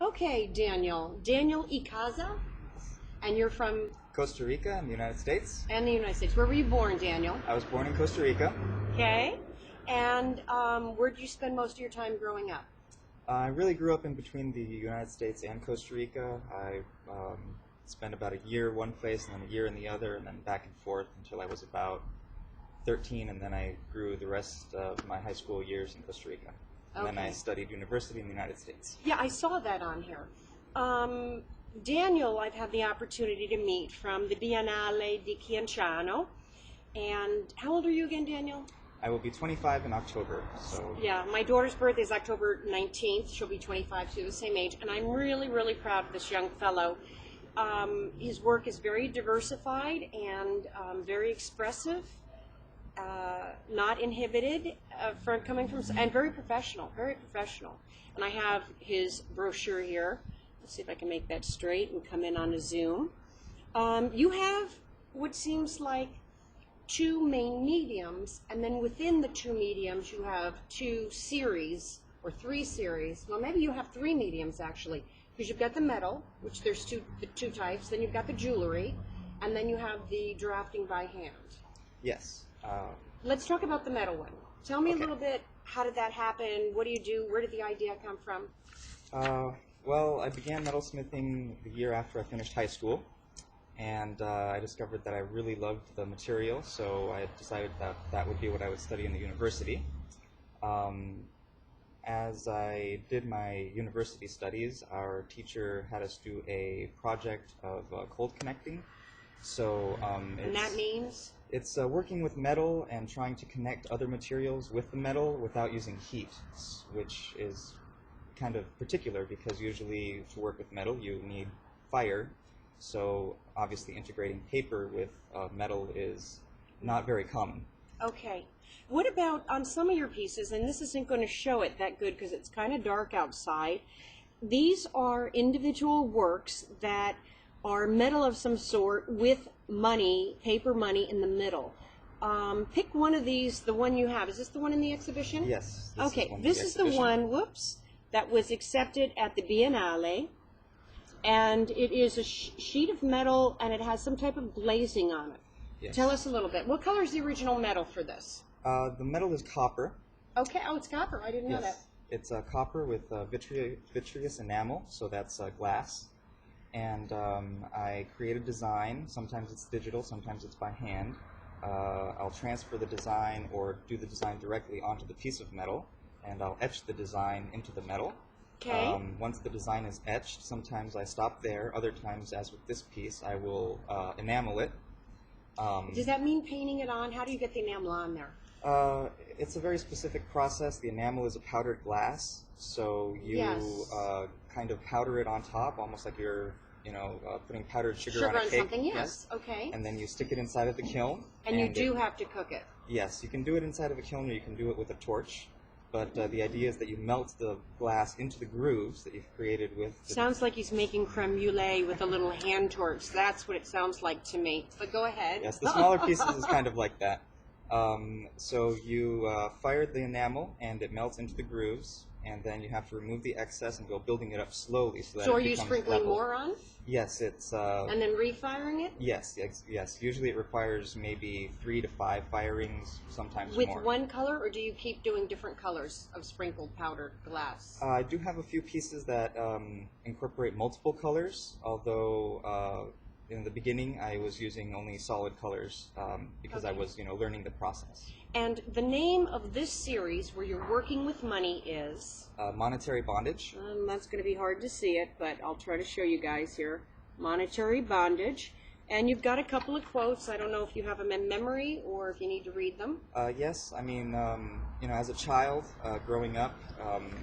Okay, Daniel. Daniel Icazza, and you're from Costa Rica in the United States. and the United States. Where were you born, Daniel? I was born in Costa Rica. Okay. And where did you spend most of your time growing up? I really grew up in between the United States and Costa Rica. I spent about a year one place and then a year in the other, and then back and forth until I was about 13, and then I grew the rest of my high school years in Costa Rica. And then I Okay. studied university in the United States. Yeah, I saw that on here. Um, Daniel, I've had the opportunity to meet from the Biennale di Chianciano. And how old are you again, Daniel? I will be 25 in October, so Yeah, my daughter's birthday is October 19th. She'll be 25, so the same age. And I'm really, really proud of this young fellow. His work is very diversified and very expressive, not inhibited, from coming from, and very professional, very professional. And I have his brochure here. Let's see if I can make that straight and come in on a Zoom. You have what seems like two main mediums, and then within the two mediums you have two series or three series. Well, maybe you have three mediums actually, because you've got the metal, which there's the two types. Then you've got the jewelry, and then you have the drafting by hand. yes. Let's talk about the metal one. Tell me a Okay. little bit. How did that happen? What do you do? Where did the idea come from? Well, I began metalsmithing the year after I finished high school, and I discovered that I really loved the material, so I decided that that would be what I would study in the university. Um, as I did my university studies, our teacher had us do a project of cold connecting. So And that means? it's working with metal and trying to connect other materials with the metal without using heat, which is kind of particular because usually to work with metal you need fire. So obviously integrating paper with metal is not very common. Okay. What about on some of your pieces, and this isn't going to show it that good because it's kind of dark outside. These are individual works that are metal of some sort with money, paper money in the middle. Pick one of these, the one you have. Is this the one in the exhibition? Yes. Okay, this is the one, whoops, that was accepted at the Biennale. And it is a sheet of metal, and it has some type of glazing on it. Yes. Tell us a little bit. What color is the original metal for this? The metal is copper. Okay. Oh, it's copper. I didn't know that. Yes. It's copper with vitreous enamel, so that's glass. And I create a design. Sometimes it's digital, sometimes it's by hand. I'll transfer the design or do the design directly onto the piece of metal, and I'll etch the design into the metal. Okay. Once the design is etched, sometimes I stop there. Other times, as with this piece, I will enamel it. Does that mean painting it on? How do you get the enamel on there? It's a very specific process. The enamel is a powdered glass, so you Yes. kind of powder it on top, almost like you're, putting powdered sugar Sugar on a on cake. something, yes. Okay. And then you stick it inside of the kiln. And you do have to cook it. Yes, you can do it inside of a kiln, or you can do it with a torch. But the idea is that you melt the glass into the grooves that you've created with. Sounds like he's making creme brulee with a little hand torch. That's what it sounds like to me. But go ahead. Yes, the smaller pieces is kind of like that. So you fire the enamel, and it melts into the grooves, and then you have to remove the excess and go building it up slowly so that So it are you becomes sprinkling level. more on? Yes, it's. And then refiring it? Yes. Usually it requires maybe 3 to 5 firings, sometimes With more. one color, or do you keep doing different colors of sprinkled powdered glass? I do have a few pieces that incorporate multiple colors, although in the beginning I was using only solid colors because I Okay. was, learning the process. And the name of this series where you're working with money is, Monetary bondage. that's going to be hard to see it, but I'll try to show you guys here, monetary bondage. And you've got a couple of quotes. I don't know if you have them in memory or if you need to read them. Yes, I mean, as a child growing up,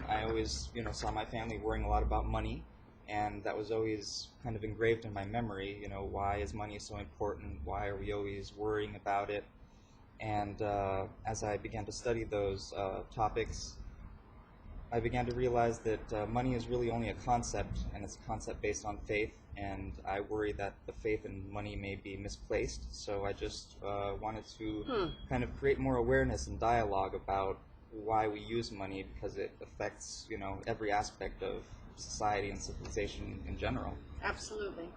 I always, saw my family worrying a lot about money, and that was always kind of engraved in my memory. Why is money so important? Why are we always worrying about it? And as I began to study those topics, I began to realize that money is really only a concept, and it's a concept based on faith, and I worry that the faith in money may be misplaced, so I just wanted to kind of create more awareness and dialogue about why we use money, because it affects, every aspect of society and civilization in general. Absolutely.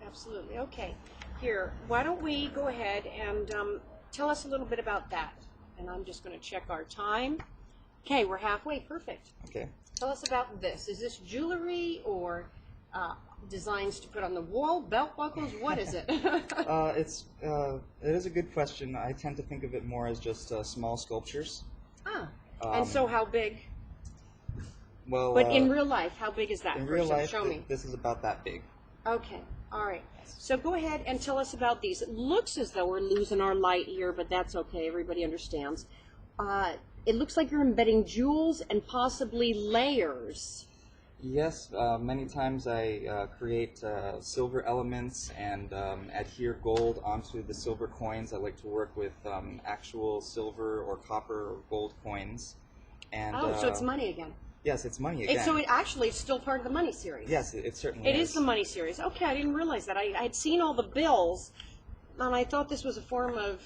Absolutely. Okay. Here, why don't we go ahead and tell us a little bit about that? And I'm just going to check our time. Okay, we're halfway. Perfect. Okay. Tell us about this. Is this jewelry or designs to put on the wall, belt buckles? What is it? It is a good question. I tend to think of it more as just small sculptures. And so how big? Well, But in real life, how big is that? in real life, Show me. this is about that big. Okay, all right. So go ahead and tell us about these. It looks as though we're losing our light here, but that's okay. Everybody understands. It looks like you're embedding jewels and possibly layers. Yes, many times I create silver elements and adhere gold onto the silver coins. I like to work with actual silver or copper or gold coins. And, so it's money again. Yes, it's money again. So it actually is still part of the money series. Yes, it certainly is. It is the money series. Okay, I didn't realize that. I had seen all the bills, and I thought this was a form of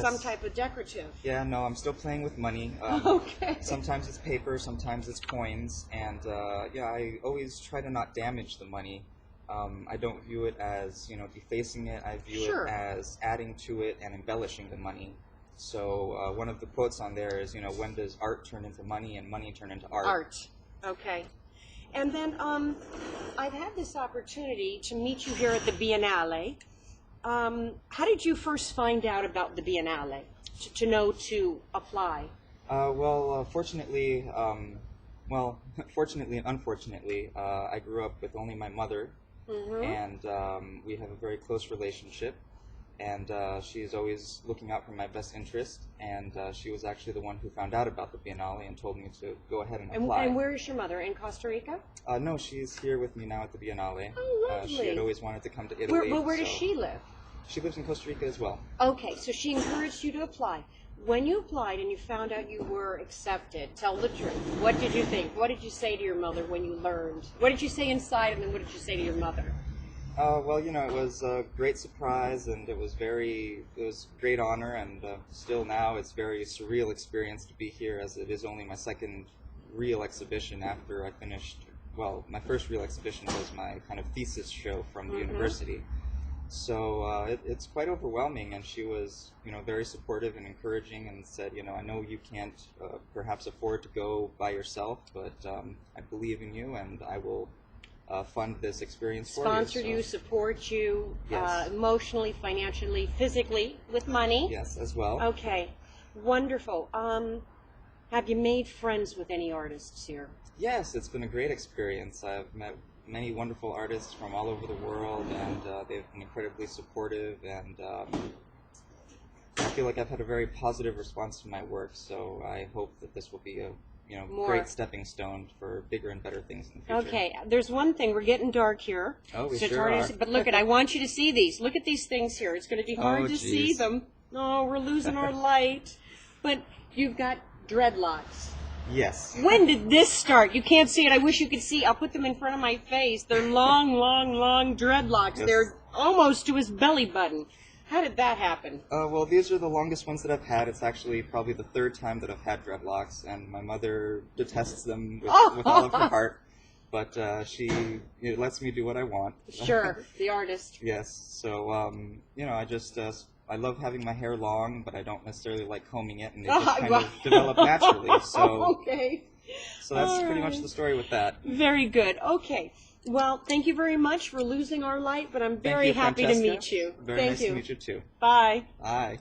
some type of decorative. Yeah, no, I'm still playing with money. Okay. Sometimes it's paper, sometimes it's coins, and I always try to not damage the money. I don't view it as, defacing it. I view it as adding to it and embellishing the money. So one of the quotes on there is, when does art turn into money and money turn into art? Art. Okay. And then I've had this opportunity to meet you here at the Biennale. How did you first find out about the Biennale, to know to apply? Fortunately, fortunately and unfortunately, I grew up with only my mother, and we have a very close relationship. And she's always looking out for my best interest, and she was actually the one who found out about the Biennale and told me to go ahead and apply. And where is your mother? In Costa Rica? No, she's here with me now at the Biennale. Oh, lovely. She had always wanted to come to Italy. Where does she live? She lives in Costa Rica as well. Okay, so she encouraged you to apply. When you applied and you found out you were accepted, tell the truth. What did you think? What did you say to your mother when you learned? What did you say inside, and then what did you say to your mother? It was a great surprise, and it was great honor, and still now it's very surreal experience to be here, as it is only my second real exhibition after I finished. Well, my first real exhibition was my kind of thesis show from the university. So it's quite overwhelming, and she was, very supportive and encouraging, and said, I know you can't perhaps afford to go by yourself, but I believe in you, and I will fund this experience for you. Sponsor you, support you, emotionally, financially, physically, with money. Yes, as well. Okay, wonderful. Have you made friends with any artists here? Yes, it's been a great experience. I've met many wonderful artists from all over the world, and they've been incredibly supportive, and I feel like I've had a very positive response to my work, so I hope that this will be a great stepping stone for bigger and better things in the future. Okay, there's one thing. We're getting dark here. Oh, we sure are. But look, I want you to see these. Look at these things here. It's going to be hard to see them. Oh, we're losing our light. But you've got dreadlocks. Yes. When did this start? You can't see it. I wish you could see. I'll put them in front of my face. They're long, long, long dreadlocks. Yes. They're almost to his belly button. How did that happen? These are the longest ones that I've had. It's actually probably the third time that I've had dreadlocks, and my mother detests them with all of her heart. But she lets me do what I want. Sure, the artist. Yes. So, I love having my hair long, but I don't necessarily like combing it, and it just kind of developed naturally. So, okay. So that's pretty much the story with that. Very good. Okay. Well, thank you very much for losing our light, but I'm very happy to meet you. Very nice to meet you too. Bye. Bye.